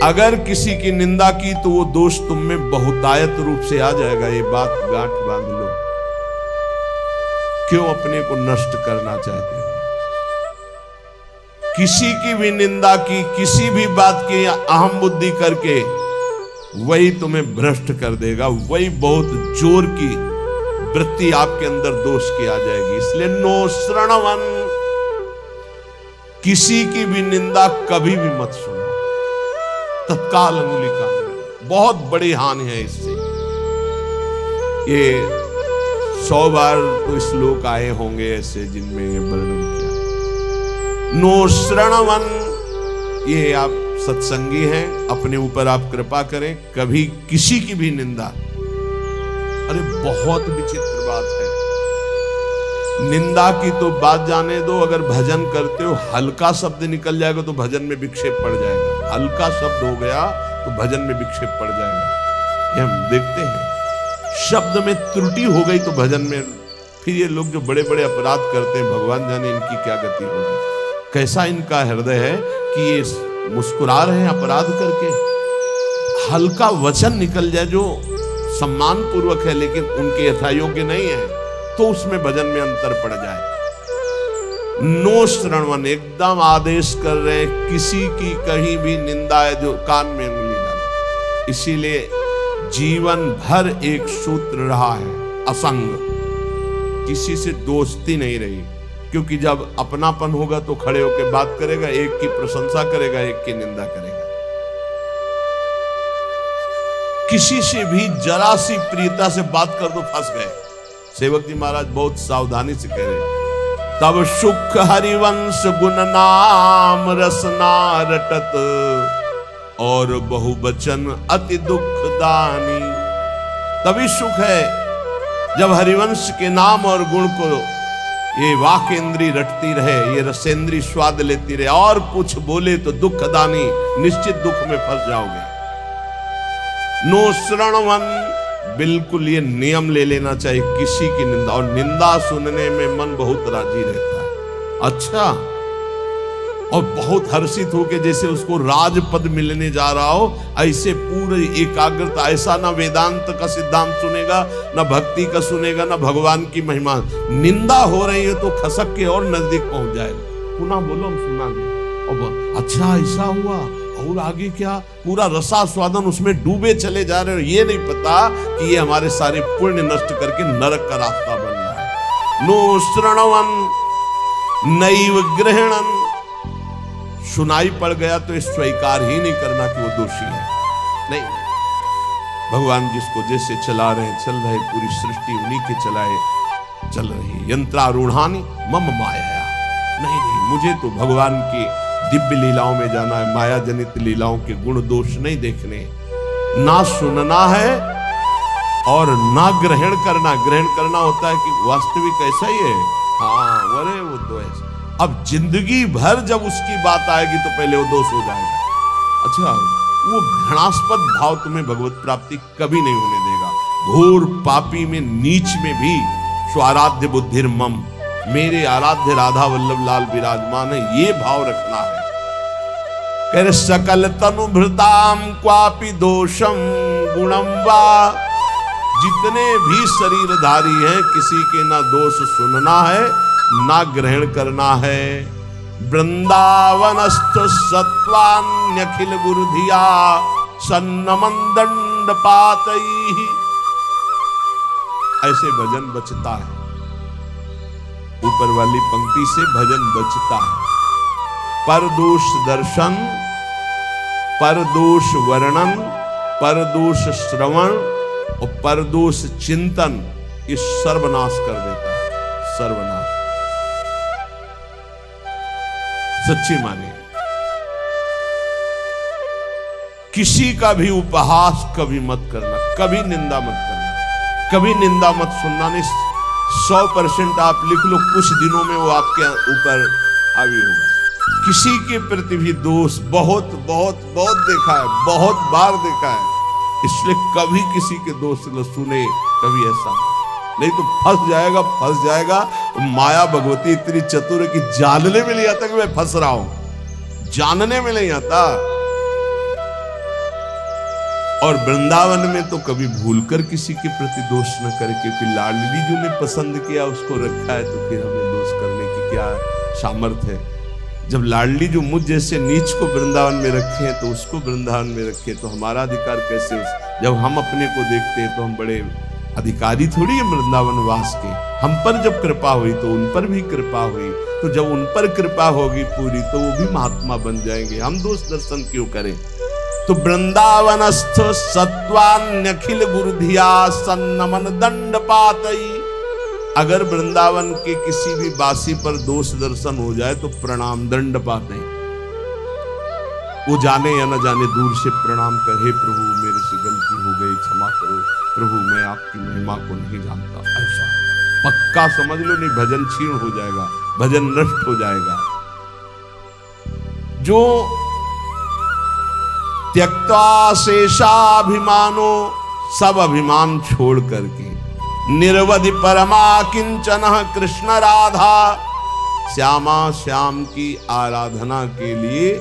अगर किसी की निंदा की तो वो दोष तुम में बहुतायत रूप से आ जाएगा। ये बात गांठ बांध लो। क्यों अपने को नष्ट करना चाहते हो? किसी की भी निंदा की, किसी भी बात की अहम बुद्धि करके, वही तुम्हें भ्रष्ट कर देगा। वही बहुत जोर की वृत्ति आपके अंदर दोष की आ जाएगी। इसलिए नो श्रणवन, किसी की भी निंदा कभी भी मत सुनो। तत्काल अंगुली काट, बहुत बड़ी हानि है इससे। ये 100 बार तो श्लोक आए होंगे ऐसे जिनमें ये वर्णन किया। नो श्रणवन, ये आप सत्संगी हैं, अपने ऊपर आप कृपा करें, कभी किसी की भी निंदा। अरे बहुत विचित्र बात है। निंदा की तो बात जाने दो, अगर भजन करते हो हल्का शब्द निकल जाएगा तो भजन में विक्षेप पड़ जाएगा। हल्का शब्द हो गया तो भजन में विक्षेप पड़ जाएगा। ये हम देखते हैं। शब्द में त्रुटि हो गई तो भजन में, फिर ये लोग जो बड़े बड़े अपराध करते हैं, भगवान जाने इनकी क्या गति होगी। कैसा इनका हृदय है कि ये मुस्कुरा रहे हैं अपराध करके। हल्का वचन निकल जाए जो सम्मान पूर्वक है लेकिन उनके यथायोग्य नहीं है, तो उसमें भजन में अंतर पड़ जाए। नो श्रणवन, एकदम आदेश कर रहे हैं, किसी की कहीं भी निंदा है जो कान में उंगली डाले। इसीलिए जीवन भर एक सूत्र रहा है, असंग। किसी से दोस्ती नहीं रही, क्योंकि जब अपनापन होगा तो खड़े होकर बात करेगा, एक की प्रशंसा करेगा, एक की निंदा करेगा। किसी से भी जरा सी प्रियता से बात कर दो फंस गए। सेवक जी महाराज बहुत सावधानी से कह रहे हैं, तब सुख हरिवंश गुण नाम रसना रटत, और बहुवचन अति दुखदानी। तभी सुख है जब हरिवंश के नाम और गुण को ये वाक इंद्री रटती रहे, ये रसेंद्री स्वाद लेती रहे, और कुछ बोले तो दुखदानी, निश्चित दुख में फंस जाओगे। नो श्रणवन, बिल्कुल ये नियम ले लेना चाहिए किसी की निंदा। और निंदा सुनने में मन बहुत राजी रहता है। अच्छा, और बहुत हर्षित होके जैसे उसको राजपद मिलने जा रहा हो, ऐसे पूरी एकाग्रता। ऐसा ना वेदांत का सिद्धांत सुनेगा, ना भक्ति का सुनेगा, ना भगवान की महिमा। निंदा हो रही है तो खसक के और नजदीक पहुंच जाएगा। पुनः बोलो, हम सुना दे। अच्छा ऐसा हुआ, और आगे क्या? पूरा रसास्वादन उसमें डूबे चले जा रहे हो। ये नहीं पता कि ये हमारे सारे पुण्य नष्ट करके नरक का रास्ता बन रहा है। नो श्रणवन नैव ग्रहणन, सुनाई पड़ गया तो स्वीकार ही नहीं करना कि वो दोषी है। नहीं, भगवान जिसको जैसे चला रहे चल रहे, पूरी सृष्टि उन्हीं के चलाए चल रही। यंत्रारूढ़ानी मम माया, नहीं, मुझे तो भगवान की दिव्य लीलाओं में जाना है। माया जनित लीलाओं के गुण दोष नहीं देखने, ना सुनना है और ना ग्रहण करना। ग्रहण करना होता है कि वास्तविक ऐसा ही है, हाँ अरे वो तो ऐसा। अब जिंदगी भर जब उसकी बात आएगी तो पहले वो दोष हो जाएगा। अच्छा, वो घृणास्पद भाव तुम्हें भगवत प्राप्ति कभी नहीं होने देगा। घोर पापी में, नीच में भी स्वाराध्य बुद्धिर मम, मेरे आराध्य राधा वल्लभ लाल विराजमान है, ये भाव रखना है। कह रहे सकल तनु भृताम क्वापि दोषम गुणम वा, जितने भी शरीरधारी हैं किसी के ना दोष सुनना है ना ग्रहण करना है। वृंदावनस्थ सत्वान्यखिल गुरुधिया सन्नमन दंड पातई, ऐसे भजन बचता है। ऊपर वाली पंक्ति से भजन बचता है। परदोष दर्शन, परदोष वर्णन, परदोष श्रवण और परदोष चिंतन, ये सर्वनाश कर देता है। सर्वनाश सच्ची माने। किसी का भी उपहास कभी मत करना, कभी निंदा मत करना, कभी निंदा मत सुनना। नहीं, 100% आप लिख लो, कुछ दिनों में वो आपके ऊपर हावी होगा। किसी के प्रति भी दोष बहुत बहुत बहुत देखा है, बहुत बार देखा है। इसलिए कभी किसी के दोष न सुने, कभी ऐसा नहीं तो फंस जाएगा, फंस जाएगा। माया भगवती इतनी चतुर है कि जानने में नहीं आता कि मैं फंस रहा हूं, जानने में नहीं आता। और वृंदावन में तो कभी भूलकर किसी के प्रति दोष न करे, क्योंकि लाडली जी ने पसंद किया, उसको रखा है, तो फिर हमें दोष करने की क्या सामर्थ्य है। जब लाडली जो मुझ जैसे नीच को वृंदावन में रखे हैं, तो उसको वृंदावन में रखे, तो हमारा अधिकार कैसे जब हम अपने को देखते हैं तो हम बड़े अधिकारी थोड़ी है वृंदावन वास के। हम पर जब कृपा हुई तो उन पर भी कृपा हुई, तो जब उन पर कृपा होगी पूरी तो वो भी महात्मा बन जाएंगे, हम दोष दर्शन क्यों करें। तो वृंदावनस्थ सत्वान्यखिल गुरुधिया सन्नमन दंड पातई। अगर वृंदावन के किसी भी वासी पर दोष दर्शन हो जाए तो प्रणाम दंड पाते हैं। वो जाने या न जाने दूर से प्रणाम करे, प्रभु मेरे से गलती हो गई, क्षमा करो, प्रभु मैं आपकी महिमा को नहीं जानता, ऐसा पक्का समझ लो, नहीं भजन क्षीण हो जाएगा, भजन नष्ट हो जाएगा। जो त्यक्त्वा शेषाभिमानो, सब अभिमान छोड़ करके निर्वधि परमा किंचन कृष्ण राधा, श्यामा श्याम की आराधना के लिए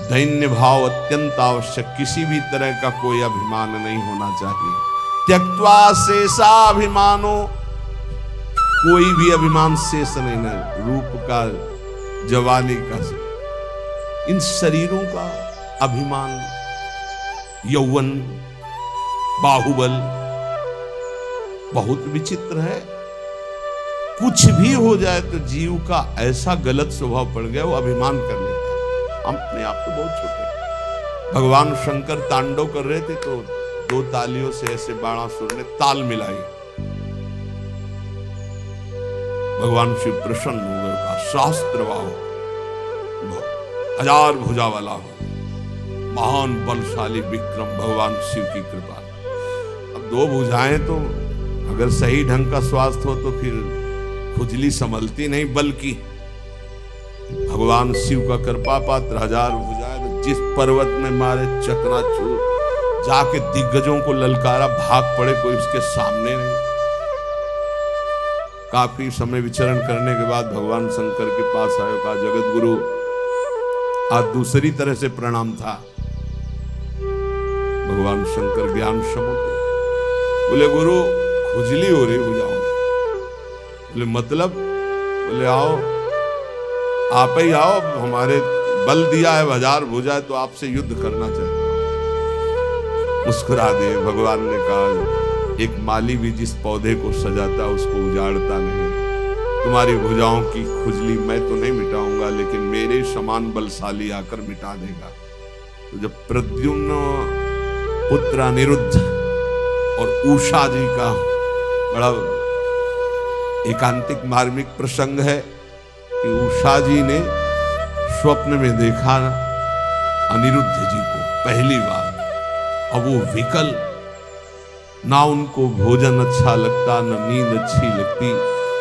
दैन्य भाव अत्यंत आवश्यक, किसी भी तरह का कोई अभिमान नहीं होना चाहिए। त्यक्त्वा शेषाभिमानो, कोई भी अभिमान शेष नहीं है, रूप का, जवानी का, इन शरीरों का अभिमान, यौवन, बाहुबल बहुत विचित्र है। कुछ भी हो जाए तो जीव का ऐसा गलत स्वभाव पड़ गया, वो अभिमान कर लेता है। हम अपने आप तो बहुत छोटे। भगवान शंकर तांडव कर रहे थे तो दो तालियों से ऐसे बाणासुर ने ताल मिलाई, भगवान शिव प्रसन्न हो गए, कहा शास्त्र वाहो, हजार भुजा वाला हो, महान बलशाली विक्रम भगवान शिव की कृपा। अब दो भुजाएं तो अगर सही ढंग का स्वास्थ्य हो तो फिर खुजली संभलती नहीं, बल्कि भगवान शिव का कृपा पात्र हजार भुजाएं, जिस पर्वत में मारे चकनाचूर, जाके दिग्गजों को ललकारा, भाग पड़े, कोई उसके सामने नहीं। काफी समय विचरण करने के बाद भगवान शंकर के पास आए, कहा जगत गुरु, आज दूसरी तरह से प्रणाम था। भगवान शंकर ज्ञान समुद्र, बोले गुरु खुजली हो रही भुजाओं में। बोले मतलब? बोले आओ, आप ही आओ, हमारे बल दिया है हजार भुजा, तो आपसे युद्ध करना चाहता हूं। मुस्कुरा दे। भगवान ने कहा एक माली भी जिस पौधे को सजाता उसको उजाड़ता नहीं, तुम्हारी भुजाओं की खुजली मैं तो नहीं मिटाऊंगा, लेकिन मेरे समान बलशाली आकर मिटा देगा। तो जब प्रद्युम्न पुत्र अनिरुद्ध और उषा जी का बड़ा एकांतिक मार्मिक प्रसंग है कि उषा जी ने स्वप्न में देखा अनिरुद्ध जी को पहली बार। अब वो विकल, ना उनको भोजन अच्छा लगता, न नींद अच्छी लगती।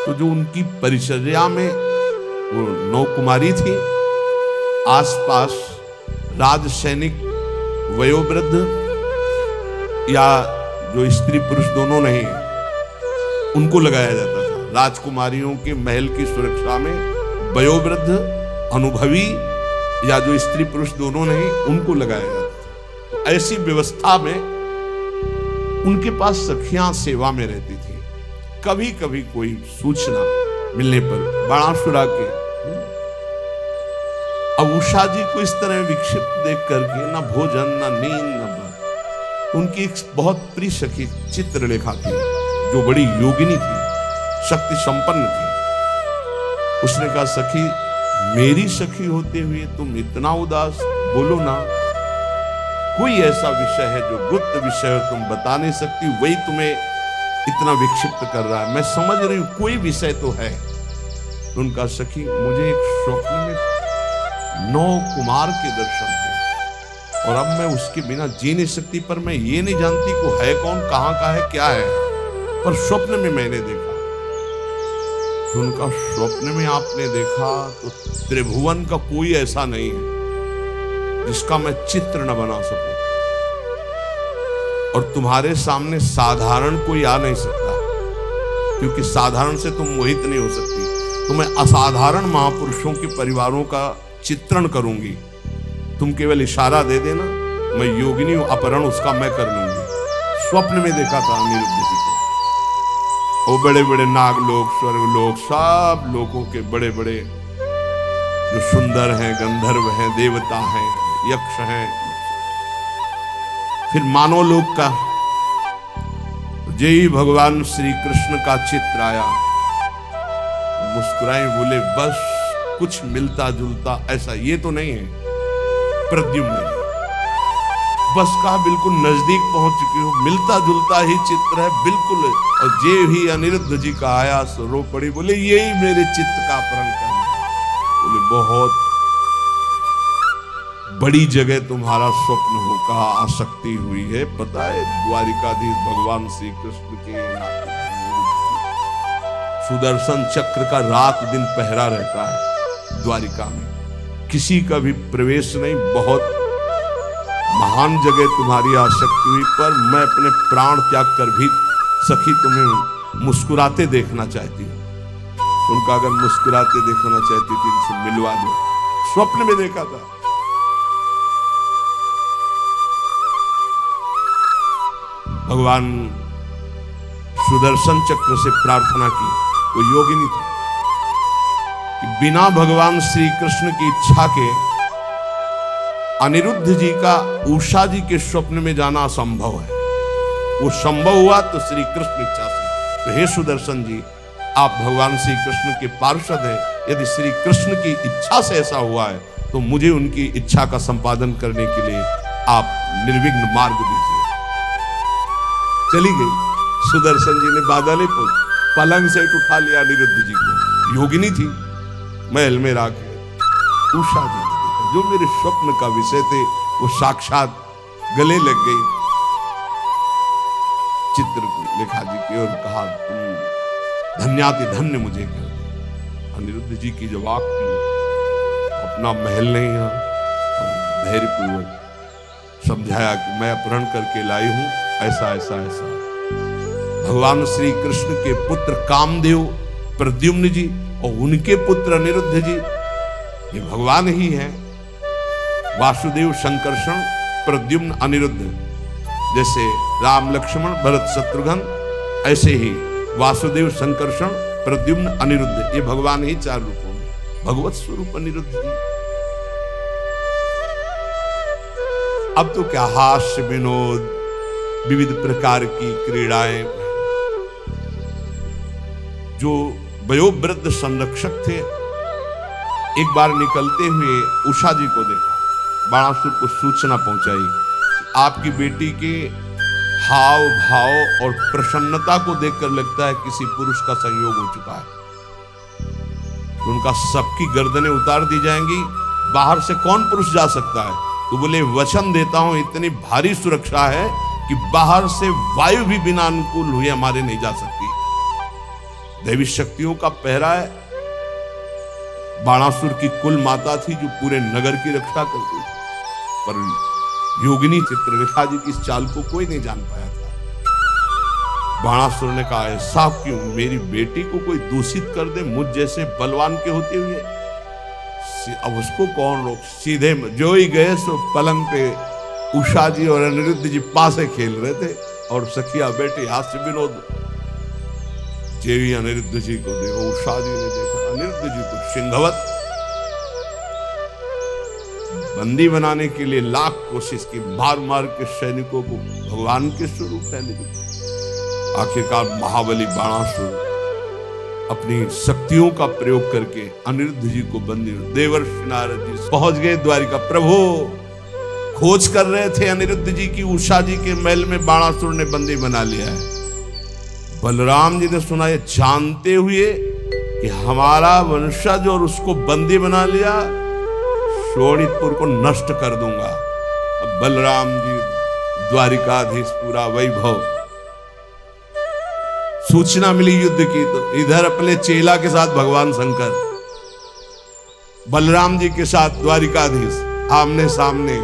तो जो उनकी परिचर्या में वो 9 कुमारी थी, आसपास राज सैनिक, वयोवृद्ध या जो स्त्री पुरुष दोनों नहीं, उनको लगाया जाता था। राजकुमारियों के महल की सुरक्षा में वयोवृद्ध, अनुभवी या जो स्त्री पुरुष दोनों नहीं, उनको लगाया जाता था। तो ऐसी व्यवस्था में उनके पास सखियां सेवा में रहती थी। कभी कभी कोई सूचना मिलने पर बाणासुरा के, अब उषा जी को इस तरह विक्षिप्त देख करके ना भोजन, ना नींद, ना उनकी एक बहुत प्रिय सखी चित्रलेखा थी, जो बड़ी योगिनी थी, शक्ति संपन्न थी। उसने कहा सखी, मेरी सखी होते हुए तुम इतना उदास, बोलो ना, कोई ऐसा विषय है जो गुप्त विषय तुम बता नहीं सकती, वही तुम्हें इतना विक्षिप्त कर रहा है। मैं समझ रही हूं कोई विषय तो है। तो उनका सखी, मुझे एक स्वप्न में 9 कुमार के दर्शन हुए और अब मैं उसके बिना जी नहीं सकती, पर मैं ये नहीं जानती को है कौन, कहां का है, क्या है, पर स्वप्न में मैंने देखा। तो उनका स्वप्न में आपने देखा तो त्रिभुवन का कोई ऐसा नहीं है जिसका मैं चित्र न बना सकूं, और तुम्हारे सामने साधारण कोई आ नहीं सकता, क्योंकि साधारण से तुम मोहित नहीं हो सकती। तो मैं असाधारण महापुरुषों के परिवारों का चित्रण करूंगी, तुम केवल इशारा दे देना, मैं योगिनी हूं, अपहरण उसका मैं कर लूंगी। स्वप्न में देखा था अनिरुद्ध जी को। वो बड़े बड़े नागलोक, स्वर्गलोक, सब लोगों के बड़े बड़े जो सुंदर हैं, गंधर्व हैं, देवता हैं, यक्ष हैं, फिर मानव लोक का जय भगवान श्री कृष्ण का चित्र आया, मुस्कुराए, बोले बस कुछ मिलता जुलता ऐसा ये तो नहीं है। प्रद्युम्न बस का बिल्कुल नजदीक पहुंच चुकी हो, मिलता जुलता ही चित्र है बिल्कुल। और जे ही अनिरुद्ध जी का आया सो रो पड़ी, बोले यही मेरे चित्त का अपहरण करना। बोले बहुत बड़ी जगह तुम्हारा स्वप्न होकर आसक्ति हुई है। पता है द्वारिकाधीश भगवान श्री कृष्ण के सुदर्शन चक्र का रात दिन पहरा रहता है द्वारिका में, किसी का भी प्रवेश नहीं। बहुत महान जगह तुम्हारी आसक्ति हुई, पर मैं अपने प्राण त्याग कर भी सखी तुम्हें मुस्कुराते देखना चाहती हूँ। उनका अगर मुस्कुराते देखना चाहती थी इनसे मिलवा दो। स्वप्न में देखा था। भगवान सुदर्शन चक्र से प्रार्थना की, वो योगिनी थी कि बिना भगवान श्री कृष्ण की इच्छा के अनिरुद्ध जी का उषा जी के स्वप्न में जाना असंभव है। वो संभव हुआ तो श्री कृष्ण इच्छा से। तो हे सुदर्शन जी, आप भगवान श्री कृष्ण के पार्षद हैं, यदि श्री कृष्ण की इच्छा से ऐसा हुआ है तो मुझे उनकी इच्छा का संपादन करने के लिए आप निर्विघ्न मार्ग दीजिए। चली गई। सुदर्शन जी ने बादल पलंग से उठा लिया अनिरुद्ध जी को। योगिनी थी, महल में राखे उषा जी जो मेरे स्वप्न का विषय थे वो साक्षात गले लग गई चित्र की लेखा जी की और कहा तुम धन्याति धन्य मुझे कर दे। अनिरुद्ध जी की जवाब की अपना महल नहीं है, धैर्यपूर्वक समझाया कि मैं अपहरण करके लाई हूं, ऐसा ऐसा ऐसा। भगवान श्री कृष्ण के पुत्र कामदेव प्रद्युम्न जी और उनके पुत्र अनिरुद्ध जी ये भगवान ही हैं। वासुदेव संकर्षण प्रद्युम्न अनिरुद्ध, जैसे राम लक्ष्मण भरत शत्रुघ्न, ऐसे ही वासुदेव संकर्षण प्रद्युम्न अनिरुद्ध, ये भगवान ही चार रूपों में भगवत स्वरूप अनिरुद्ध जी। अब तो क्या हास्य विनोद, विविध प्रकार की क्रीड़ाएं। जो वयोवृद्ध संरक्षक थे एक बार निकलते हुए उषा जी को देखा, बाणासुर को सूचना पहुंचाई। आपकी बेटी के हाव भाव और प्रसन्नता को देखकर लगता है किसी पुरुष का संयोग हो चुका है। तो उनका सबकी गर्दनें उतार दी जाएंगी, बाहर से कौन पुरुष जा सकता है? तो बोले वचन देता हूं इतनी भारी सुरक्षा है कि बाहर से वायु भी बिना अनुकूल हुए हमारे नहीं जा सकती। दैवी शक्तियों का पहरा है। बाणासुर की कुल माता थी जो पूरे नगर की रक्षा करती थी, पर योगिनी चित्ररेखा जी की इस चाल को कोई नहीं जान पाया था। बाणासुर ने कहा ऐसा क्यों? मेरी बेटी को कोई दूषित कर दे मुझ जैसे बलवान के होते हुए, अब उसको कौन रोक? सीधे जो ही गए सो पलंग पे उषा जी और अनिरुद्ध जी पासे खेल रहे थे और सखिया बेटे हास्य विनोद। जेवी अनिरुद्ध जी को देखो, उषा जी ने देखा अनिरुद्ध जी को सिंहवत बंदी बनाने के लिए लाख कोशिश की, मार मार के सैनिकों को भगवान के स्वरूप है। आखिरकार महाबली बाणासुर अपनी शक्तियों का प्रयोग करके अनिरुद्ध जी को बंदी, देवर्षि नारद जी पहुंच गए द्वारिका। प्रभु खोज कर रहे थे अनिरुद्ध जी की, उषा जी के महल में बाणासुर ने बंदी बना लिया है। बलराम जी ने सुना, ये जानते हुए कि हमारा वंशज और उसको बंदी बना लिया, शोणितपुर को नष्ट कर दूंगा। अब बलराम जी द्वारिकाधीश पूरा वैभव, सूचना मिली युद्ध की तो इधर अपने चेला के साथ भगवान शंकर, बलराम जी के साथ द्वारिकाधीश, आमने सामने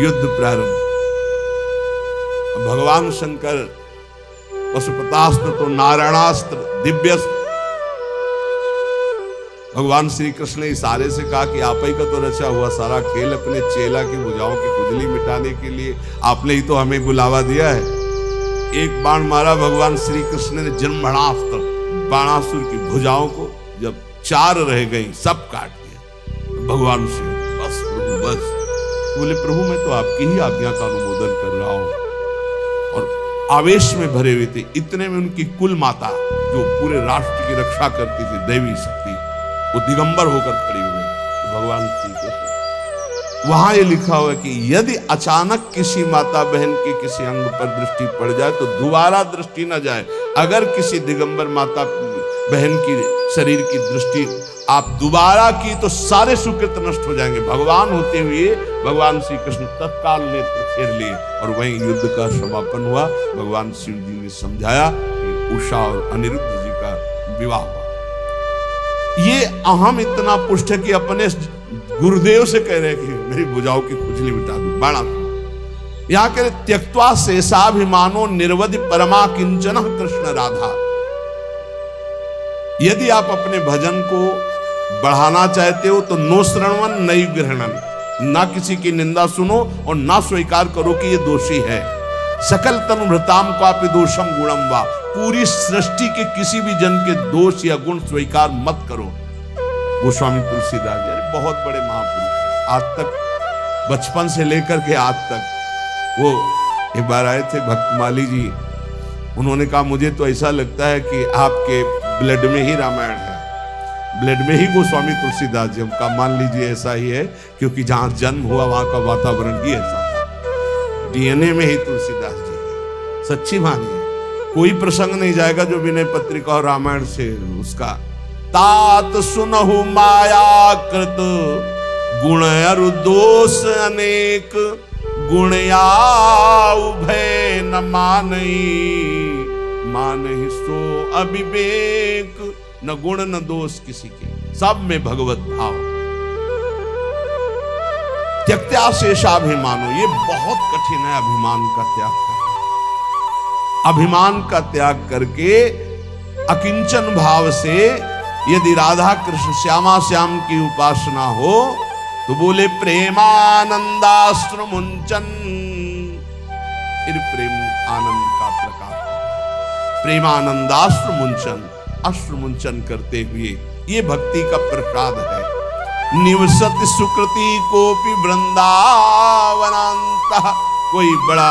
युद्ध प्रारंभ। भगवान शंकर पशुपतास्त्र तो नारायणास्त्र दिव्यस्त्र भगवान श्री कृष्ण ने इशारे से कहा कि आप ही का तो रचा हुआ सारा खेल अपने चेला की भुजाओं की खुजली मिटाने के लिए आपने ही तो हमें बुलावा दिया है। एक बाण मारा भगवान श्री कृष्ण ने जन्मणास्त्र, बाणासुर की भुजाओं को जब 4 रह गई सब काट दिया। भगवान श्री बस प्रभु बस, बोले प्रभु मैं तो आपकी ही आज्ञा का अनुमोदन कर रहा हूं। और आवेश में भरे हुए थे। इतने में उनकी कुल माता जो पूरे राष्ट्र की रक्षा करती थी, देवी शक्ति, वो दिगंबर होकर खड़ी हुई। तो भगवान श्री कृष्ण, वहां ये लिखा हुआ है कि यदि अचानक किसी माता बहन के किसी अंग पर दृष्टि पड़ जाए तो दोबारा दृष्टि न जाए। अगर किसी दिगंबर माता बहन की शरीर की दृष्टि आप दोबारा की तो सारे सुकृत नष्ट हो जाएंगे। भगवान होते हुए भगवान श्री कृष्ण तत्काल नेत्र फेर लिए और वहीं युद्ध का समापन हुआ। भगवान शिव जी ने समझाया कि उषा और अनिरुद्ध जी का विवाह हुआ। ये अहम इतना पुष्ट है कि अपने गुरुदेव से कह रहे हैं कि मेरी भुजाओं की खुजली मिटा दो, बाणा। यहां कह रहे त्यक्त्वा शेषाभिमानो निर्वधि परमा किंचन कृष्ण राधा। यदि आप अपने भजन को बढ़ाना चाहते हो तो नो श्रवण नई ग्रहणन, ना किसी की निंदा सुनो और ना स्वीकार करो कि ये दोषी है। सकल तनुभृताम क्वापि दोषम गुणम वा, पूरी सृष्टि के किसी भी जन के दोष या गुण स्वीकार मत करो। गोस्वामी तुलसीदास जी बहुत बड़े महापुरुष, आज तक बचपन से लेकर के आज तक। वो एक बार आए थे भक्तमाली जी, उन्होंने कहा मुझे तो ऐसा लगता है कि आपके ब्लड में ही रामायण है, ब्लड में ही गोस्वामी तुलसीदास जी। हमका मान लीजिए ऐसा ही है, क्योंकि जहां जन्म हुआ वहां का वातावरण ही ऐसा था। डीएनए में ही तुलसीदास जी है, सच्ची मानिए। कोई प्रसंग नहीं जाएगा जो विनय पत्रिका और रामायण से उसका। तात सुनहु माया कृत गुण अरु दोष अनेक, गुण याउ भय न मानई, मानहि सो अविवेक। न गुण न दोष किसी के, सब में भगवत भाव। त्यक्त्या शेषाभिमानो, ये बहुत कठिन है अभिमान का त्याग करना। अभिमान का त्याग करके अकिंचन भाव से यदि राधा कृष्ण श्यामा श्याम की उपासना हो तो बोले प्रेमानंदाश्रु मुंचन, फिर प्रेम आनंद का प्रकाश। प्रेमानंदाश्रु मुंचन, अश्रु मुंचन करते हुए, ये भक्ति का प्रसाद है। निवसति सुकृति कोपि वृंदावनांत, कोई बड़ा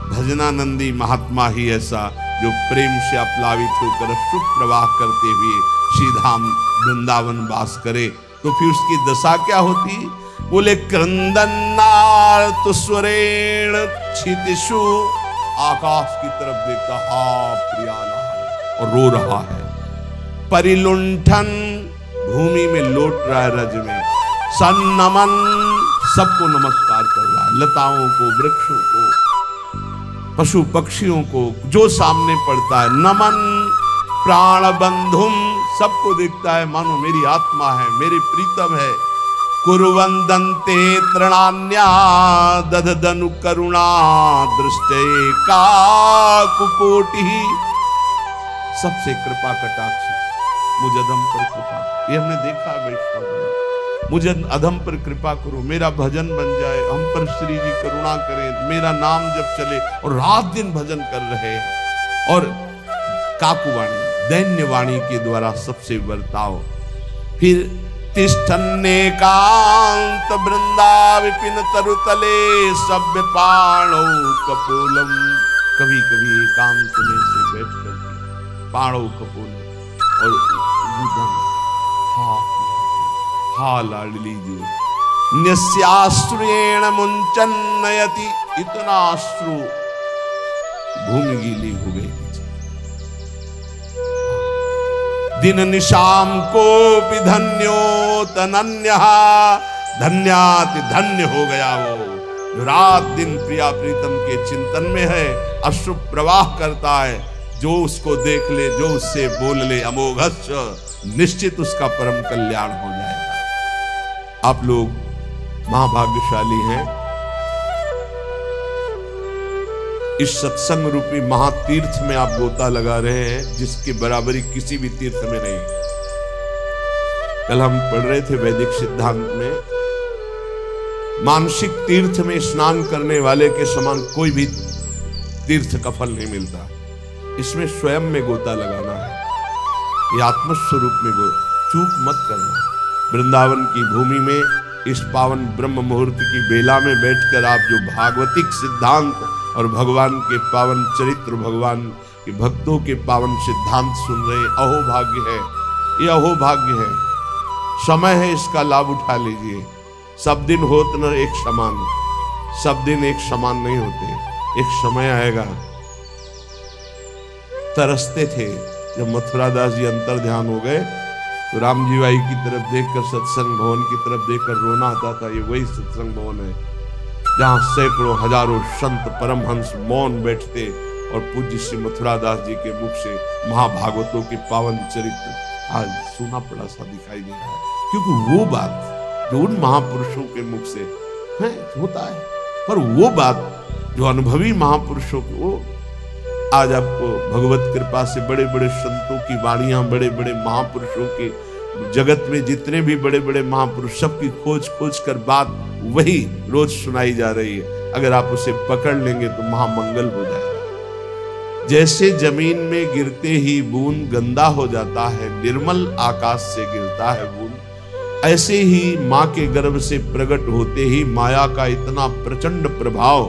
भजनानंदी महात्मा ही ऐसा जो प्रेम से अप्लावित होकर सुप्रवाह करते हुए श्रीधाम वृंदावन वास करे, तो फिर उसकी दशा क्या होती? बोले क्रंदनार्त स्वरेण क्षितिषु, आकाश की तरफ देखता हा प्रियाला और रो रहा है। परिलुंठन, भूमि में लौट रहा है रज में। सन्नमन, सबको नमस्कार कर रहा है, लताओं को, वृक्षों को, पशु पक्षियों को, जो सामने पड़ता है। नमन प्राण बंधुम, सबको देखता है मानो मेरी आत्मा है, मेरे प्रीतम है। कुरुवंदन्ते तृणान्या दधदनु करुणा दृष्टे काकुकोटि, सबसे कृपा कटाक्ष, मुझ अधम पर कृपा। ये हमने देखा है वैष्णव, मुझे अधम पर कृपा करो, मेरा भजन बन जाए, हम पर श्री जी करुणा करें, मेरा नाम जब चले। और रात दिन भजन कर रहे हैं। और काकुवाणी, दैन्यवाणी के द्वारा सबसे बर्ताव। फिर तिष्ठन्नेकांत वृंदा विपिन तरुतले सभ्य पाणौ कपोलम, कभी कभी एकांत में से बैठ करके पाणौ कपोल और रुदन, हा लाडली जी, न्यस्याश्रुएण मुंचन नयति, इतना अश्रु भूमि गीली हो गई। दिन निशाम कोपि धन्यो तनन्यः, धन्याति धन्य हो गया वो जो रात दिन प्रिया प्रीतम के चिंतन में है, अश्रु प्रवाह करता है। जो उसको देख ले, जो उससे बोल ले, अमोघस्य, निश्चित उसका परम कल्याण हो जाएगा। आप लोग महाभाग्यशाली हैं, इस सत्संग रूपी महातीर्थ में आप गोता लगा रहे हैं, जिसकी बराबरी किसी भी तीर्थ में नहीं। कल हम पढ़ रहे थे वैदिक सिद्धांत में, मानसिक तीर्थ में स्नान करने वाले के समान कोई भी तीर्थ का फल नहीं मिलता। इसमें स्वयं में गोता लगाना है, ये आत्मस्वरूप में चूक मत करना। वृंदावन की भूमि में इस पावन ब्रह्म मुहूर्त की बेला में बैठकर आप जो भागवतिक सिद्धांत और भगवान के पावन चरित्र, भगवान के भक्तों के पावन सिद्धांत सुन रहे, अहोभाग्य है, ये अहोभाग्य है। समय है, इसका लाभ उठा लीजिए। सब दिन होत न एक समान, सब दिन एक समान नहीं होते। एक समय आएगा, तरसते थे जब मथुरा दास जी अंतर ध्यान हो गए तो राम जी बाई की तरफ देखकर, सत्संग भवन की तरफ देखकर रोना आता था। ये वही सत्संग भवन है जहां सैकड़ों हजारों संत परमहंस मौन बैठते और पूज्य श्री मथुरा दास जी के मुख से महाभागवतों के पावन चरित्र आज सुना पड़ा सा दिखाई दे रहा है। क्योंकि वो बात जो उन महापुरुषों के मुख से है होता है, पर वो बात जो अनुभवी महापुरुषों की, वो आज आपको भगवत कृपा से बड़े बड़े संतों की वाणियां, बड़े बड़े महापुरुषों के, जगत में जितने भी बड़े बड़े महापुरुष, सबकी खोज खोज कर बात वही रोज सुनाई जा रही है। अगर आप उसे पकड़ लेंगे तो महामंगल हो जाएगा। जैसे जमीन में गिरते ही बूंद गंदा हो जाता है, निर्मल आकाश से गिरता है बूंद, ऐसे ही मां के गर्भ से प्रकट होते ही माया का इतना प्रचंड प्रभाव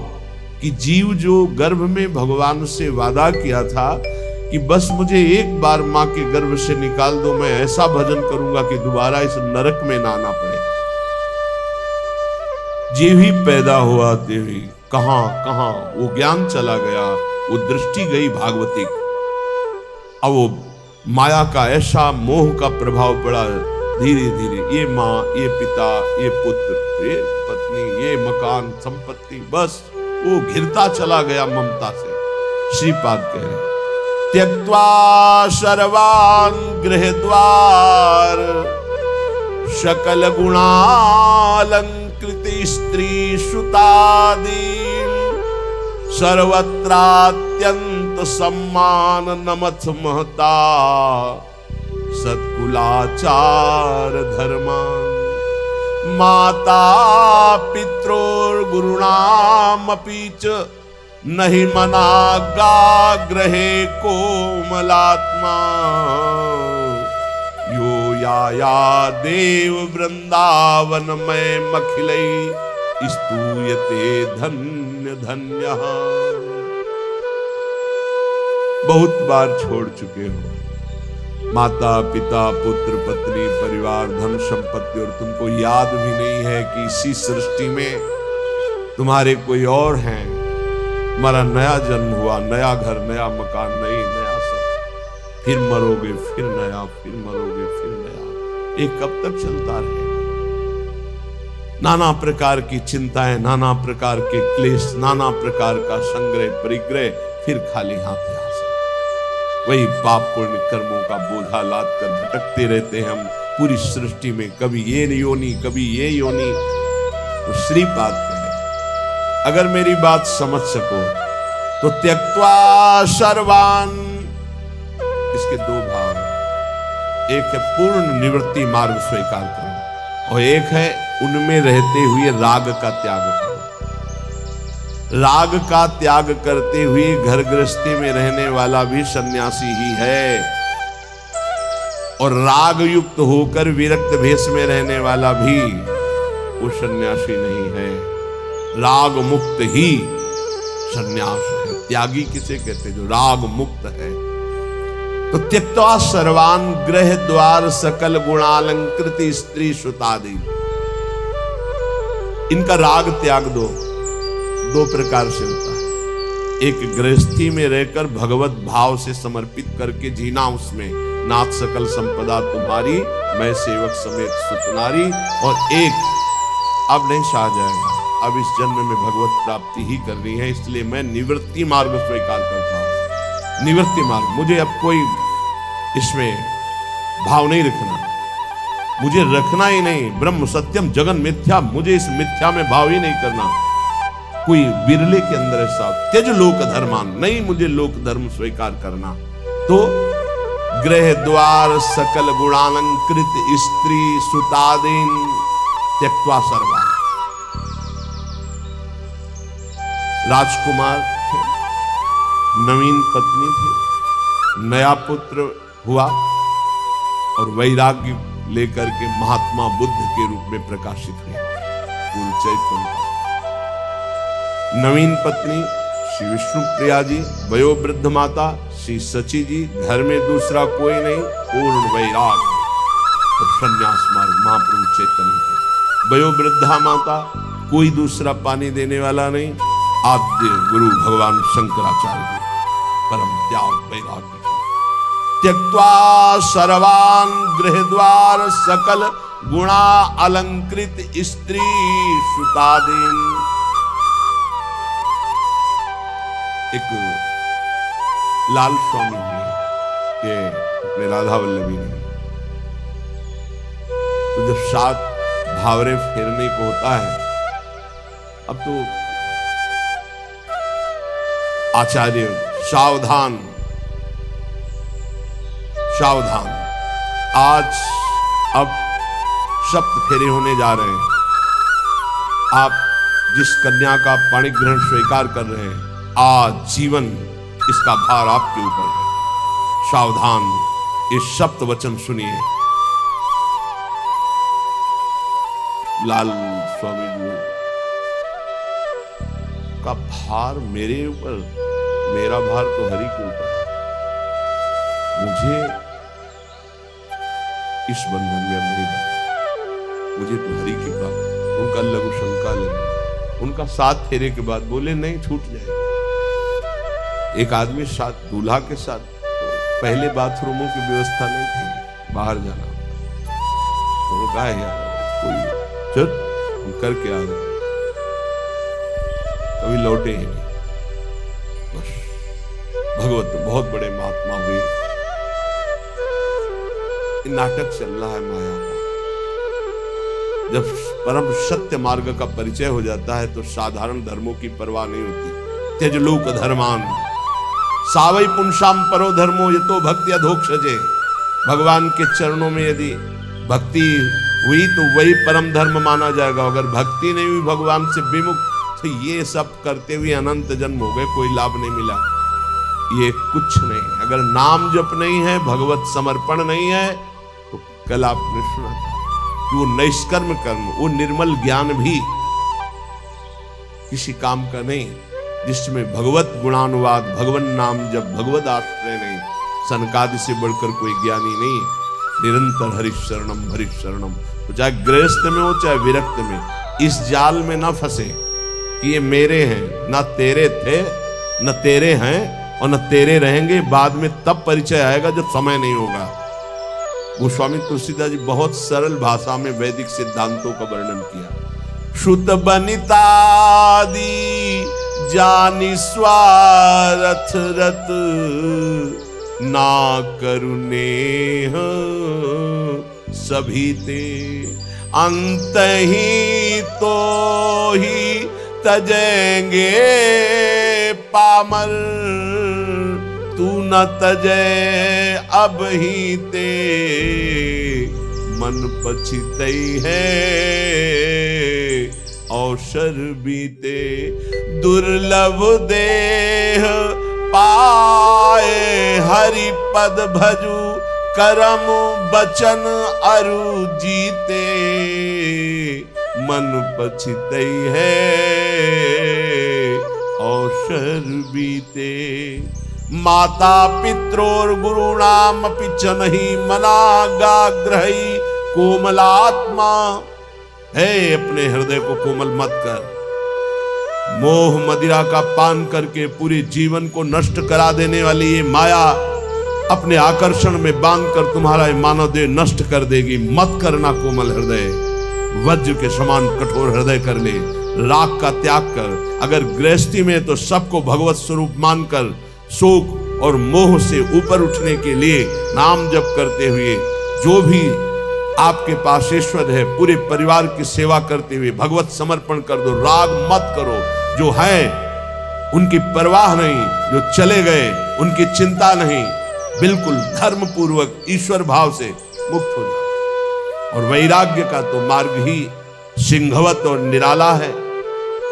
कि जीव जो गर्भ में भगवान से वादा किया था कि बस मुझे एक बार मां के गर्भ से निकाल दो, मैं ऐसा भजन करूंगा कि दोबारा इस नरक में ना आना पड़े। जीव ही पैदा हुआ देवी, कहां कहां वो ज्ञान चला गया, वो दृष्टि गई भागवतिक। अब वो माया का ऐसा मोह का प्रभाव पड़ा, धीरे धीरे ये माँ, ये पिता, ये पुत्र, ये पत्नी, ये मकान, संपत्ति, बस वो घिरता चला गया ममता से। श्रीपाद कह रहे त्यक्त्वा सर्वान् गृहद्वार सकल गुणालंकृति स्त्री सुतादीन सर्वत्रात्यंत सम्मान नमथ महता सत्कुलाचार धर्मान माता पितृर्गुरुणामपि च नहि मनाग्रहे कोमलात्मा यो या देव वृंदावन में मखिलै स्तूयते धन्य धन्य। बहुत बार छोड़ चुके हो माता पिता पुत्र पत्नी परिवार धन संपत्ति, और तुमको याद भी नहीं है कि इसी सृष्टि में तुम्हारे कोई और हैं। तुम्हारा नया जन्म हुआ, नया घर, नया मकान, नया सब, फिर मरोगे, फिर नया, फिर मरोगे, फिर नया। ये कब तक चलता रहेगा? नाना प्रकार की चिंताएं, नाना प्रकार के क्लेश, नाना प्रकार का संग्रह परिग्रह, फिर खाली हाथ यहाँ से वही पाप पुण्य कर्मों का बोझा लाद कर भटकते रहते हैं हम पूरी सृष्टि में, कभी ये योनि, कभी ये योनि। तो श्रीपाद कहे अगर मेरी बात समझ सको तो त्यक्त्वा सर्वान्, इसके दो भाव हैं। एक है पूर्ण निवृत्ति मार्ग स्वीकार करो, और एक है उनमें रहते हुए राग का त्याग करो। राग का त्याग करते हुए घर गृहस्थी में रहने वाला भी सन्यासी ही है, और राग युक्त होकर विरक्त भेष में रहने वाला भी वो सन्यासी नहीं है। राग मुक्त ही सन्यास है। त्यागी किसे कहते जो राग मुक्त है। तो त्यक्त्वा सर्वान् गृह द्वार सकल गुणालंकृति स्त्री सुतादि, इनका राग त्याग दो। दो प्रकार से होता है, एक गृहस्थी में रहकर भगवत भाव से समर्पित करके जीना उसमें, नाथ सकल संपदा तुम्हारी मैं सेवक समेत सुतनारी, और एक अब नहीं सहा जाएगा, अब इस जन्म में भगवत प्राप्ति ही करनी है, इसलिए मैं निवृत्ति मार्ग स्वीकार करता हूं। निवृत्ति मार्ग, मुझे अब कोई इसमें भाव नहीं रखना, मुझे रखना ही नहीं। ब्रह्म सत्यम जगन मिथ्या, मुझे इस मिथ्या में भाव ही नहीं करना। कोई बिरले के अंदर ऐसा त्यज लोक धर्मान, नहीं मुझे लोक धर्म स्वीकार करना। तो गृह द्वार सकल गुणालंकृत स्त्री सुतादीन त्यक्त्वा सर्वा। राजकुमार थे, नवीन पत्नी थी, नया पुत्र हुआ और वैराग्य लेकर के महात्मा बुद्ध के रूप में प्रकाशित हुए। पूर्ण चैतन्य नवीन पत्नी श्री विष्णु प्रिया जी, वयोवृद्ध माता श्री सची जी, घर में दूसरा कोई नहीं, पूर्ण वैराग और संन्यास मार्ग महाप्रभु चैतन्य। वयोवृद्धा माता, कोई दूसरा पानी देने वाला नहीं, आद्य गुरु भगवान शंकराचार्य जी, परम त्याग वैराग्य। त्यक्त्वा सर्वान् गृह द्वार सकल गुणा अलंकृत स्त्री सुतादीन। एक लाल स्वामी जी, ये अपने राधा वल्लभी ने, तो जब 7 भावरे फेरने को होता है, अब तो आचार्य सावधान सावधान, आज अब सप्त फेरे होने जा रहे हैं। आप जिस कन्या का पाणी ग्रहण स्वीकार कर रहे हैं, आज जीवन इसका भार आपके ऊपर है। सावधान, ये सप्त वचन सुनिए। लाल स्वामी जी का भार मेरे ऊपर, मेरा भार तो हरि के ऊपर है। मुझे इस बंधन में अब नहीं बना, मुझे तो हरि की प्राप्ति। उनका लघु शंका लगी, उनका 7 फेरे के बाद बोले नहीं, छूट जाएगा। एक आदमी साथ दूल्हा के साथ, तो पहले बाथरूमों की व्यवस्था नहीं थी, बाहर जाना। तो कहा यार कोई चल हम करके आ गए, कभी लौटे ही नहीं। बस भगवत बहुत बड़े महात्मा हुए। नाटक चल रहा है माया का। जब परम सत्य मार्ग का परिचय हो जाता है तो साधारण धर्मों की परवाह नहीं होती। त्यजलोक धर्मान सावई पुंसाम परो धर्मो यतो भक्ति अधोक्षजे। भगवान के चरणों में यदि भक्ति हुई तो वही परम धर्म माना जाएगा। अगर भक्ति नहीं हुई, भगवान से विमुख, तो ये सब करते हुए अनंत जन्म हो गए, कोई लाभ नहीं मिला। ये कुछ नहीं। अगर नाम जप नहीं है, भगवत समर्पण नहीं है, तो कल आपने सुना था कि वो नैष्कर्म कर्म, वो निर्मल ज्ञान भी किसी काम का नहीं, जिसमें भगवत गुणानुवाद, भगवन नाम जब, भगवत आश्रय नहीं, सनकादि से बढ़कर कोई ज्ञानी नहीं। निरंतर हरिशरणम हरिशरणम। तो चाहे गृहस्थ में हो चाहे विरक्त में, इस जाल में ना फंसे कि ये मेरे हैं, ना तेरे थे, न तेरे हैं और न तेरे रहेंगे। बाद में तब परिचय आएगा जब समय नहीं होगा। गोस्वामी तुलसीदास जी बहुत सरल भाषा में वैदिक सिद्धांतों का वर्णन किया। श्रुत बनितादि जानि स्वारथ रत, ना करुनेह सभी ते, अंत ही तो ही तजेंगे पामर, तू न तजय अब ही ते, मन पछितई है अवसर बीते। दुर्लभ देह पाए हरि पद भजू, करम बचन अरु जीते, मन पछितई है अवसर बीते। माता पित्रोर गुरुणाम पिचन ही मनागाग्रही कोमलात्मा। है अपने हृदय को कोमल मत कर। मोह मदिरा का पान करके पूरे जीवन को नष्ट करा देने वाली ये माया अपने आकर्षण में बांधकर तुम्हारा मानव देह नष्ट कर देगी। मत करना कोमल हृदय, वज्र के समान कठोर हृदय कर ले। राग का त्याग कर। अगर गृहस्थी में तो सबको भगवत स्वरूप मानकर शोक और मोह से ऊपर उठने के लिए नाम जप करते हुए, जो भी आपके पास ईश्वर है, पूरे परिवार की सेवा करते हुए भगवत समर्पण कर दो। राग मत करो। जो है उनकी परवाह नहीं, जो चले गए उनकी चिंता नहीं। बिल्कुल धर्म पूर्वक ईश्वर भाव से मुक्त हो जाओ। और वैराग्य का तो मार्ग ही सिंहवत और निराला है।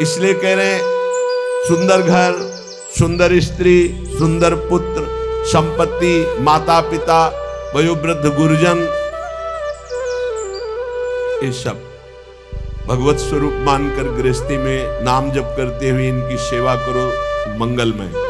इसलिए कह रहे हैं सुंदर घर, सुंदर स्त्री, सुंदर पुत्र, संपत्ति, माता पिता, वयोवृद्ध गुरुजन, ये सब भगवत स्वरूप मानकर गृहस्थी में नाम जप करते हुए इनकी सेवा करो, मंगलमय।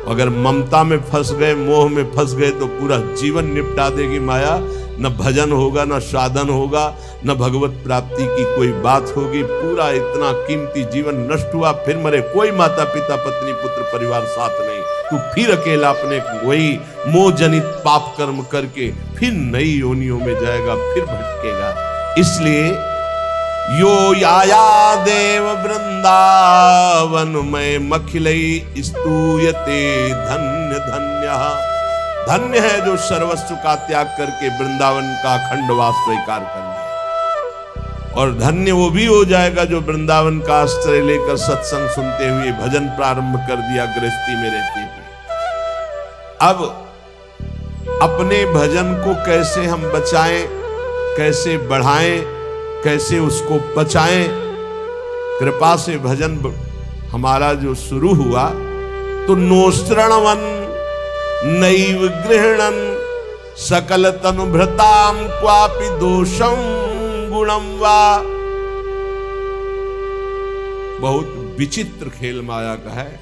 अगर ममता में फंस गए, मोह में फंस गए तो पूरा जीवन निपटा देगी माया। न भजन होगा, न साधन होगा, न भगवत प्राप्ति की कोई बात होगी। पूरा इतना कीमती जीवन नष्ट हुआ, फिर मरे, कोई माता पिता पत्नी पुत्र परिवार साथ नहीं, तू फिर अकेला अपने वही मोह जनित पाप कर्म करके फिर नई योनियों में जाएगा, फिर भटकेगा। इसलिए यो याया देव वृंदावन में मखिलई स्तूयते धन्य धन्य। धन्य है जो सर्वस्व का त्याग करके वृंदावन का अखंड वास स्वीकार कर लिया। और धन्य वो भी हो जाएगा जो वृंदावन का आश्रय लेकर सत्संग सुनते हुए भजन प्रारंभ कर दिया गृहस्थी में रहते हुए। अब अपने भजन को कैसे हम बचाएं, कैसे बढ़ाएं, कैसे उसको बचाएं। कृपा से भजन हमारा जो शुरू हुआ तो नोस्त्रणवन नैव गृहणन सकल तनुभृताम क्वापि दोषम गुणम वा। बहुत विचित्र खेल माया का है।